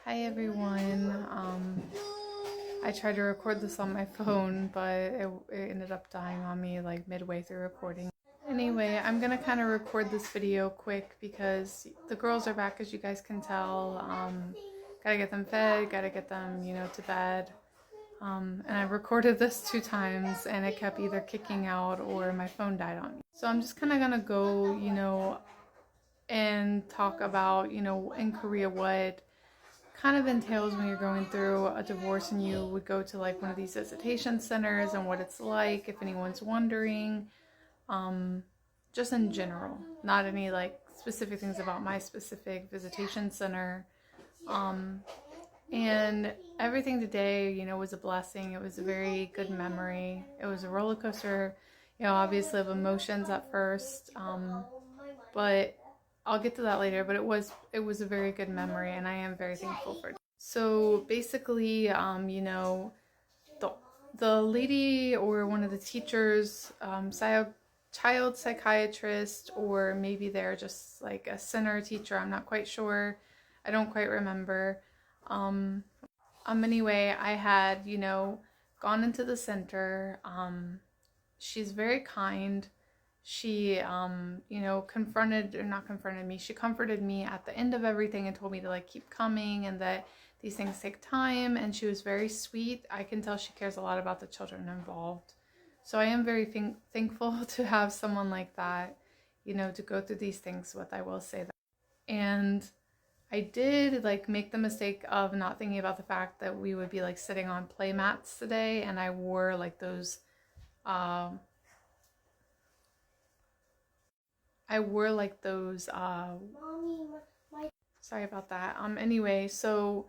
Hi everyone. I tried to record this on my phone, but it ended up dying on me like midway through recording. Anyway, I'm gonna kind of record this video quick because the girls are back, as you guys can tell. Gotta get them fed, gotta get them, to bed. And I recorded this 2 times and it kept either kicking out or my phone died on me. So I'm just kind of gonna go, and talk about, in Korea what kind of entails when you're going through a divorce and you would go to like one of these visitation centers and what it's like, if anyone's wondering, just in general, not any like specific things about my specific visitation center. And everything today, was a blessing. It was a very good memory. It was a roller coaster, obviously of emotions at first, but I'll get to that later. But it was a very good memory, and I am very thankful for it. So basically, the lady or one of the teachers, child psychiatrist, or maybe they're just like a center teacher. I'm not quite sure. I don't quite remember. Anyway, I had, gone into the center. She's very kind. She, confronted, or not confronted me, she comforted me at the end of everything and told me to like keep coming and that these things take time, and she was very sweet. I can tell she cares a lot about the children involved. So I am very thankful to have someone like that, to go through these things with, I will say that. And I did like make the mistake of not thinking about the fact that we would be like sitting on play mats today, and I wore like those sorry about that. Anyway, so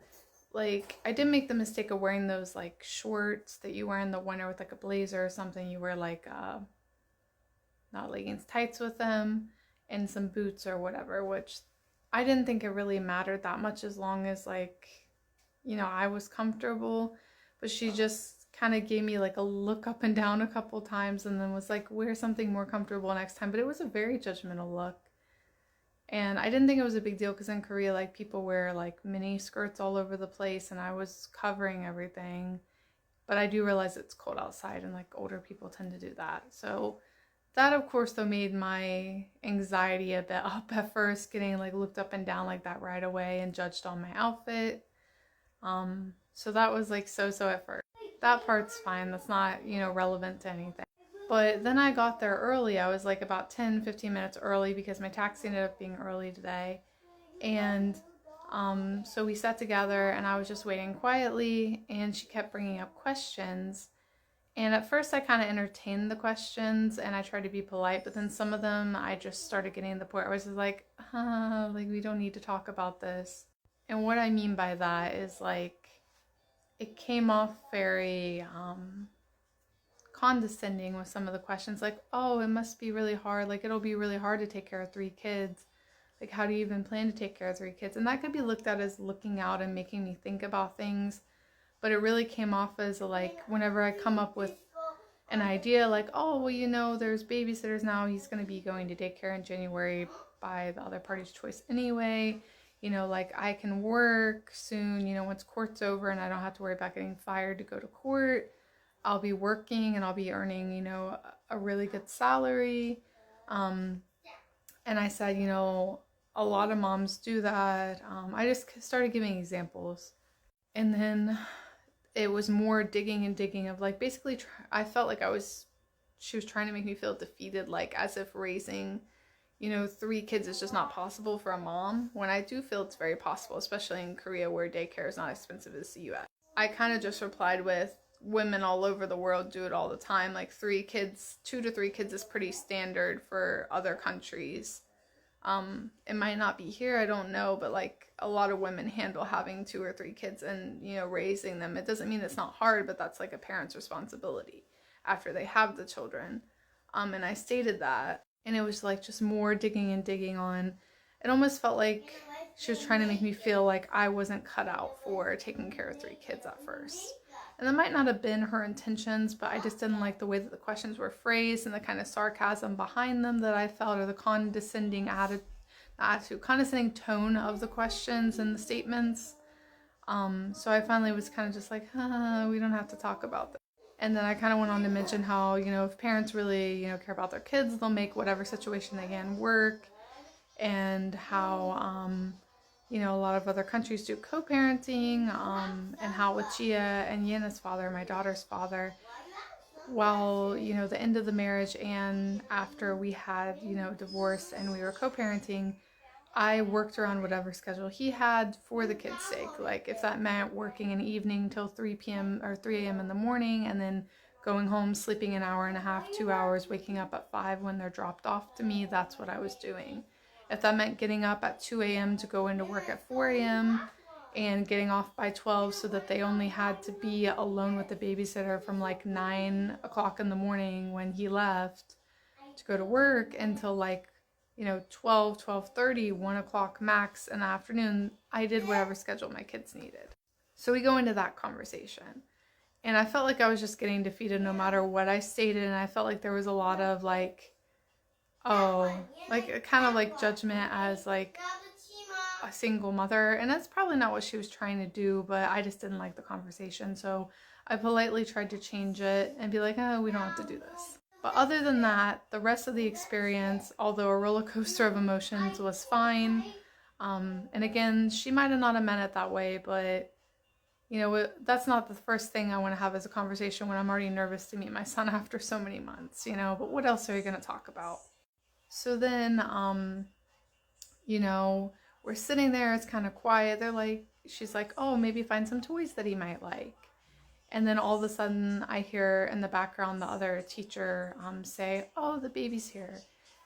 like I did make the mistake of wearing those like shorts that you wear in the winter with like a blazer or something. You wear like not leggings, tights with them, and some boots or whatever, which I didn't think it really mattered that much as long as like, I was comfortable. But she just kind of gave me like a look up and down a couple times and then was like, wear something more comfortable next time. But it was a very judgmental look. And I didn't think it was a big deal because in Korea, like people wear like mini skirts all over the place and I was covering everything. But I do realize it's cold outside and like older people tend to do that. So that, of course, though, made my anxiety a bit up at first, getting like looked up and down like that right away and judged on my outfit. So that was like so at first. That part's fine. That's not, relevant to anything. But then I got there early. I was like about 10-15 minutes early because my taxi ended up being early today. And so we sat together and I was just waiting quietly, and she kept bringing up questions. And at first I kind of entertained the questions and I tried to be polite, but then some of them I just started getting to the point where I was just like, we don't need to talk about this. And what I mean by that is like, it came off very condescending with some of the questions, like, oh, it must be really hard, like it'll be really hard to take care of 3 kids, like how do you even plan to take care of 3 kids? And that could be looked at as looking out and making me think about things, but it really came off as like, whenever I come up with an idea like, oh, well, there's babysitters now, he's going to be going to daycare in January by the other party's choice anyway, like I can work soon, once court's over and I don't have to worry about getting fired to go to court. I'll be working and I'll be earning, a really good salary. And I said, a lot of moms do that. I just started giving examples. And then it was more digging and digging of like, basically, I felt like she was trying to make me feel defeated, like as if raising, 3 kids is just not possible for a mom, when I do feel it's very possible, especially in Korea where daycare is not expensive as the US. I kind of just replied with, women all over the world do it all the time. Like 2 to 3 kids is pretty standard for other countries. It might not be here, I don't know, but like a lot of women handle having 2 or 3 kids and, raising them. It doesn't mean it's not hard, but that's like a parent's responsibility after they have the children. And I stated that, and it was like just more digging and digging on. It almost felt like she was trying to make me feel like I wasn't cut out for taking care of 3 kids at first. And that might not have been her intentions, but I just didn't like the way that the questions were phrased and the kind of sarcasm behind them that I felt, or the condescending condescending tone of the questions and the statements. So I finally was kind of just like, we don't have to talk about this. And then I kind of went on to mention how, if parents really, care about their kids, they'll make whatever situation they can work, and how, a lot of other countries do co-parenting, and how with Gia and Yena's father, my daughter's father, while, the end of the marriage and after we had, divorced and we were co-parenting, I worked around whatever schedule he had for the kids' sake. Like if that meant working an evening till 3 p.m. or 3 a.m. in the morning and then going home, sleeping an hour and a half, 2 hours, waking up at 5 when they're dropped off to me, that's what I was doing. If that meant getting up at 2 a.m. to go into work at 4 a.m. and getting off by 12 so that they only had to be alone with the babysitter from like 9 o'clock in the morning when he left to go to work until like 12, 12:30, 1 o'clock max in the afternoon, I did whatever schedule my kids needed. So we go into that conversation. And I felt like I was just getting defeated no matter what I stated. And I felt like there was a lot of like, kind of like judgment as like a single mother. And that's probably not what she was trying to do, but I just didn't like the conversation. So I politely tried to change it and be like, oh, we don't have to do this. But other than that, the rest of the experience, although a roller coaster of emotions, was fine. And again, she might have not have meant it that way, but that's not the first thing I want to have as a conversation when I'm already nervous to meet my son after so many months, but what else are you going to talk about? So then, we're sitting there, it's kind of quiet. She's like, oh, maybe find some toys that he might like. And then all of a sudden I hear in the background the other teacher say, oh, the baby's here.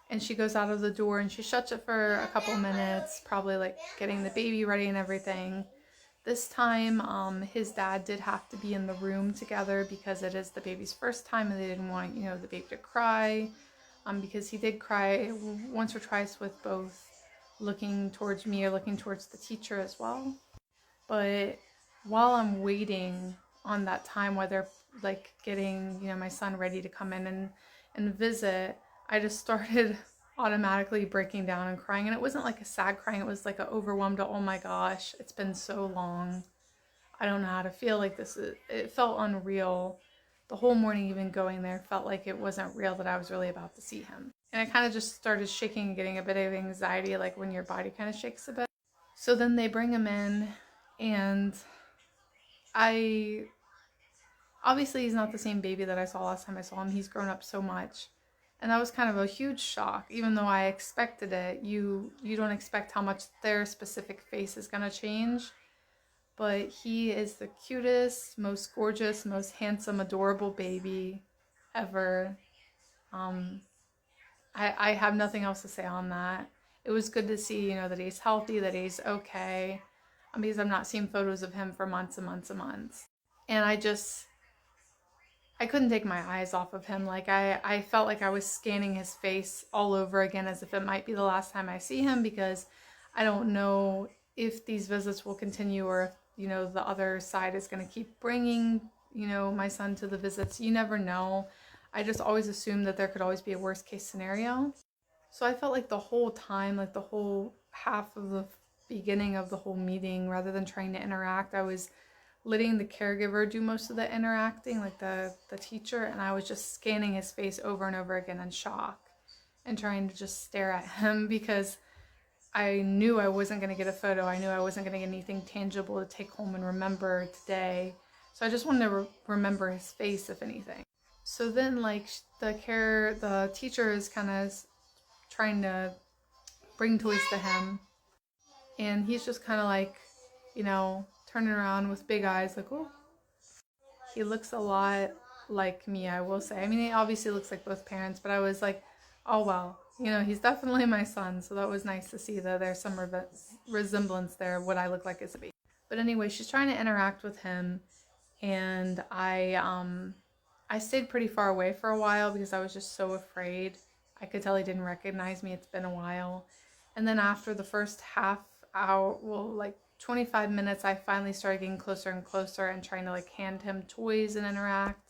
And she goes out of the door and she shuts it for a couple minutes, probably like getting the baby ready and everything. This time his dad did have to be in the room together because it is the baby's first time and they didn't want, the baby to cry, because he did cry once or twice with both looking towards me or looking towards the teacher as well. But while I'm waiting on that time while they're like getting, my son ready to come in and visit, I just started automatically breaking down and crying. And it wasn't like a sad crying, it was like an overwhelmed, oh my gosh, it's been so long. I don't know how to feel like this. It felt unreal. The whole morning even going there felt like it wasn't real, that I was really about to see him. And I kind of just started shaking and getting a bit of anxiety, like when your body kind of shakes a bit. So then they bring him in, and obviously he's not the same baby that I saw last time I saw him. He's grown up so much. And that was kind of a huge shock. Even though I expected it, you don't expect how much their specific face is going to change. But he is the cutest, most gorgeous, most handsome, adorable baby ever. I have nothing else to say on that. It was good to see, that he's healthy, that he's okay. Because I'm not seeing photos of him for months and months and months. And I couldn't take my eyes off of him. Like I felt like I was scanning his face all over again as if it might be the last time I see him, because I don't know if these visits will continue or if, the other side is going to keep bringing, my son to the visits. You never know. I just always assumed that there could always be a worst case scenario. So I felt like the whole time, like the whole half of the beginning of the whole meeting, rather than trying to interact, I was letting the caregiver do most of the interacting, like the teacher, and I was just scanning his face over and over again in shock and trying to just stare at him, because I knew I wasn't going to get a photo. I knew I wasn't going to get anything tangible to take home and remember today. So I just wanted to remember his face, if anything. So then like the teacher is kind of trying to bring toys to him, and he's just kind of like, turning around with big eyes like, oh. He looks a lot like me, I will say. I mean, he obviously looks like both parents, but I was like, oh well, he's definitely my son. So that was nice to see that there's some resemblance there of what I look like as a baby. But anyway, she's trying to interact with him, and I stayed pretty far away for a while because I was just so afraid. I could tell he didn't recognize me. It's been a while. And then after the first half hour, like 25 minutes, I finally started getting closer and closer and trying to like hand him toys and interact.